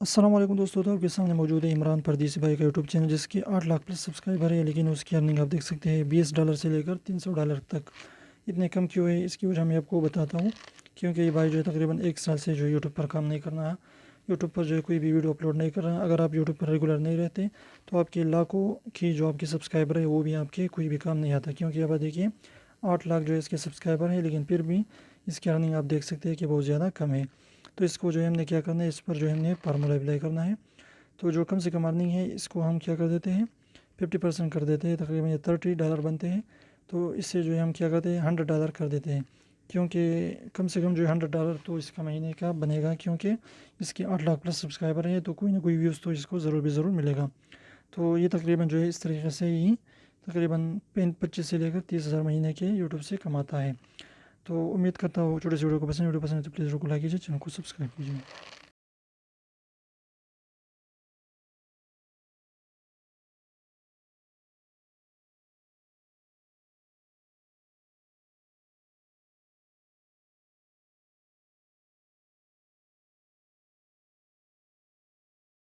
अस्सलाम वालेकुम दोस्तों। तो आपके सामने मौजूद है इमरान परदेसी भाई का यूट्यूब चैनल, जिसकी 8 लाख प्लस सब्सक्राइबर है, लेकिन उसकी अर्निंग आप देख सकते हैं $20 से लेकर $300 तक। इतने कम क्यों है, इसकी वजह मैं आपको बताता हूँ। क्योंकि ये भाई जो है तकरीबन 1 साल से जो यूट्यूब पर काम नहीं करना है, यूट्यूब पर जो है कोई भी वीडियो अपलोड नहीं कर रहा है। अगर आप यूट्यूब पर रेगुलर नहीं रहते तो आपके लाखों की जो आपके सब्सक्राइबर है वो भी आपके कोई भी काम नहीं आता। क्योंकि अब देखिए 8 लाख जो है इसके सब्सक्राइबर है, लेकिन फिर भी इसकी अर्निंग आप देख सकते हैं कि बहुत ज़्यादा कम है। तो इसको जो है हमने क्या करना है, इस पर जो है हमने फार्मूला अप्लाई करना है। तो जो कम से कम अर्निंग है इसको हम क्या कर देते हैं, 50% कर देते हैं। तकरीबन ये $30 बनते हैं। तो इससे जो है हम क्या करते हैं, $100 कर देते हैं। क्योंकि कम से कम जो है $100 तो इसका महीने का बनेगा। क्योंकि इसके 8 लाख प्लस सब्सक्राइबर हैं, तो कोई ना कोई व्यूज़ तो इसको ज़रूर भी ज़रूर मिलेगा। तो ये तकरीबन जो है इस तरीके से ही तकरीबन 25 से लेकर 30 हज़ार महीने के यूट्यूब से कमाता है। तो उम्मीद करता हूँ छोटे से वीडियो को पसंद है तो प्लीज़ वीडियो को लाइक कीजिए, चैनल को सब्सक्राइब कीजिए।